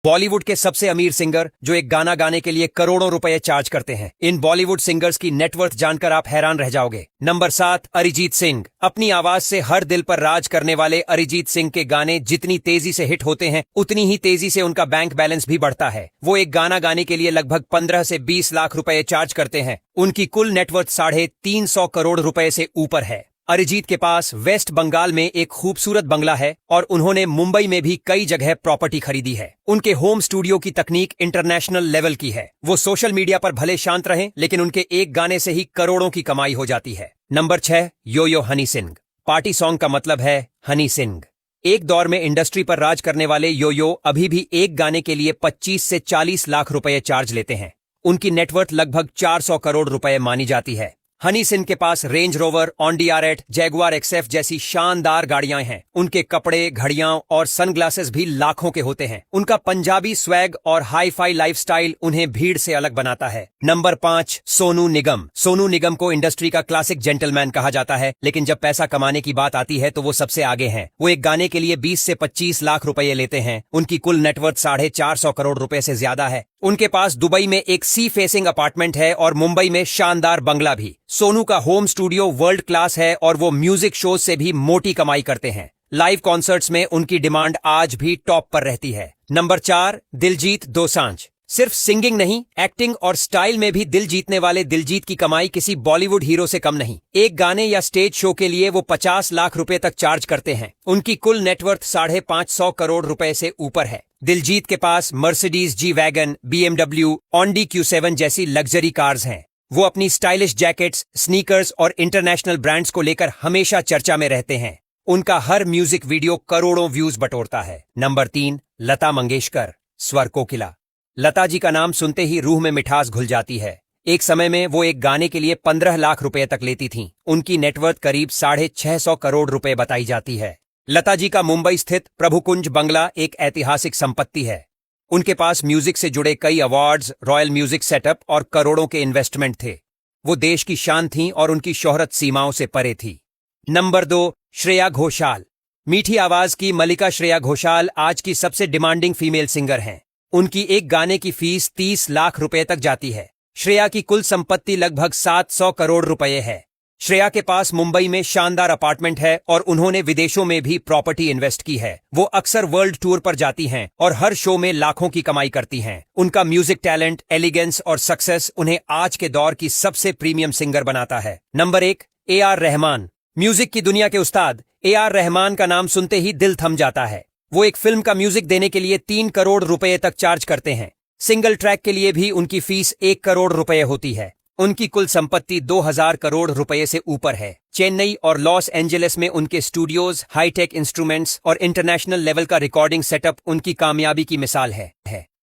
बॉलीवुड के सबसे अमीर सिंगर जो एक गाना गाने के लिए करोड़ों रुपए चार्ज करते हैं। इन बॉलीवुड सिंगर्स की नेटवर्थ जानकर आप हैरान रह जाओगे। नंबर 7, अरिजीत सिंह। अपनी आवाज से हर दिल पर राज करने वाले अरिजीत सिंह के गाने जितनी तेजी से हिट होते हैं उतनी ही तेजी से उनका बैंक बैलेंस भी बढ़ता है। वो एक गाना गाने के लिए लगभग 15 से 20 लाख रुपए चार्ज करते हैं। उनकी कुल नेटवर्थ 350 करोड़ रुपए से ऊपर है। अरिजीत के पास वेस्ट बंगाल में एक खूबसूरत बंगला है और उन्होंने मुंबई में भी कई जगह प्रॉपर्टी खरीदी है। उनके होम स्टूडियो की तकनीक इंटरनेशनल लेवल की है। वो सोशल मीडिया पर भले शांत रहें, लेकिन उनके एक गाने से ही करोड़ों की कमाई हो जाती है। नंबर 6, यो हनी सिंह। पार्टी सॉन्ग का मतलब है हनी सिंह। एक दौर में इंडस्ट्री पर राज करने वाले यो अभी भी एक गाने के लिए 25 से 40 लाख रुपए चार्ज लेते हैं। उनकी नेटवर्थ लगभग 400 करोड़ रुपए मानी जाती है। हनी सिंह के पास रेंज रोवर, ऑनडीआर8, जैगुआर एक्सएफ जैसी शानदार गाड़ियां हैं। उनके कपड़े, घड़ियां और सनग्लासेस भी लाखों के होते हैं। उनका पंजाबी स्वैग और हाई फाई लाइफस्टाइल उन्हें भीड़ से अलग बनाता है। नंबर 5, सोनू निगम। सोनू निगम को इंडस्ट्री का क्लासिक जेंटलमैन कहा जाता है, लेकिन जब पैसा कमाने की बात आती है तो वो सबसे आगे हैं। वो एक गाने के लिए 20 से 25 लाख रुपए लेते हैं। उनकी कुल नेटवर्थ 450 करोड़ रुपए से ज्यादा है। उनके पास दुबई में एक सी फेसिंग अपार्टमेंट है और मुंबई में शानदार बंगला भी। सोनू का होम स्टूडियो वर्ल्ड क्लास है और वो म्यूजिक शोज से भी मोटी कमाई करते हैं। लाइव कॉन्सर्ट्स में उनकी डिमांड आज भी टॉप पर रहती है। नंबर 4, दिलजीत दोसांझ। सिर्फ सिंगिंग नहीं, एक्टिंग और स्टाइल में भी दिल जीतने वाले दिलजीत की कमाई किसी बॉलीवुड हीरो से कम नहीं। एक गाने या स्टेज शो के लिए वो 50 लाख रुपए तक चार्ज करते हैं। उनकी कुल नेटवर्थ 550 करोड़ रुपए से ऊपर है। दिलजीत के पास Mercedes G wagon, BMW, Audi Q7 जैसी लग्जरी कार्स हैं। वो अपनी स्टाइलिश जैकेट्स, स्नीकर्स और इंटरनेशनल ब्रांड्स को लेकर हमेशा चर्चा में रहते हैं। उनका हर म्यूजिक वीडियो करोड़ों व्यूज बटोरता है। नंबर 3, लता मंगेशकर, स्वर कोकिला। लता जी का नाम सुनते ही रूह में मिठास घुल जाती है। एक समय में वो एक गाने के लिए 15 लाख रुपए तक लेती थीं। उनकी नेटवर्थ करीब 650 करोड़ रुपए बताई जाती है। लता जी का मुंबई स्थित प्रभुकुंज बंगला एक ऐतिहासिक संपत्ति है। उनके पास म्यूजिक से जुड़े कई अवार्ड्स, रॉयल म्यूजिक सेटअप और करोड़ों के इन्वेस्टमेंट थे। वो देश की शान थीं और उनकी शोहरत सीमाओं से परे थी। नंबर 2, श्रेया घोषाल। मीठी आवाज की मलिका श्रेया घोषाल आज की सबसे डिमांडिंग फीमेल सिंगर हैं। उनकी एक गाने की फीस 30 लाख रुपए तक जाती है। श्रेया की कुल संपत्ति लगभग 700 करोड़ रुपए है। श्रेया के पास मुंबई में शानदार अपार्टमेंट है और उन्होंने विदेशों में भी प्रॉपर्टी इन्वेस्ट की है। वो अक्सर वर्ल्ड टूर पर जाती हैं और हर शो में लाखों की कमाई करती हैं। उनका म्यूजिक टैलेंट, एलिगेंस और सक्सेस उन्हें आज के दौर की सबसे प्रीमियम सिंगर बनाता है। Number 1, AR Rahman. म्यूजिक की दुनिया के उस्ताद AR रहमान का नाम सुनते ही दिल थम जाता है। वो एक फिल्म का म्यूजिक देने के लिए 3 करोड़ रुपए तक चार्ज करते हैं। सिंगल ट्रैक के लिए भी उनकी फीस 1 करोड़ रुपए होती है। उनकी कुल संपत्ति 2000 करोड़ रुपए से ऊपर है। चेन्नई और लॉस एंजलिस में उनके स्टूडियोज, हाईटेक इंस्ट्रूमेंट्स और इंटरनेशनल लेवल का रिकॉर्डिंग सेटअप उनकी कामयाबी की मिसाल है।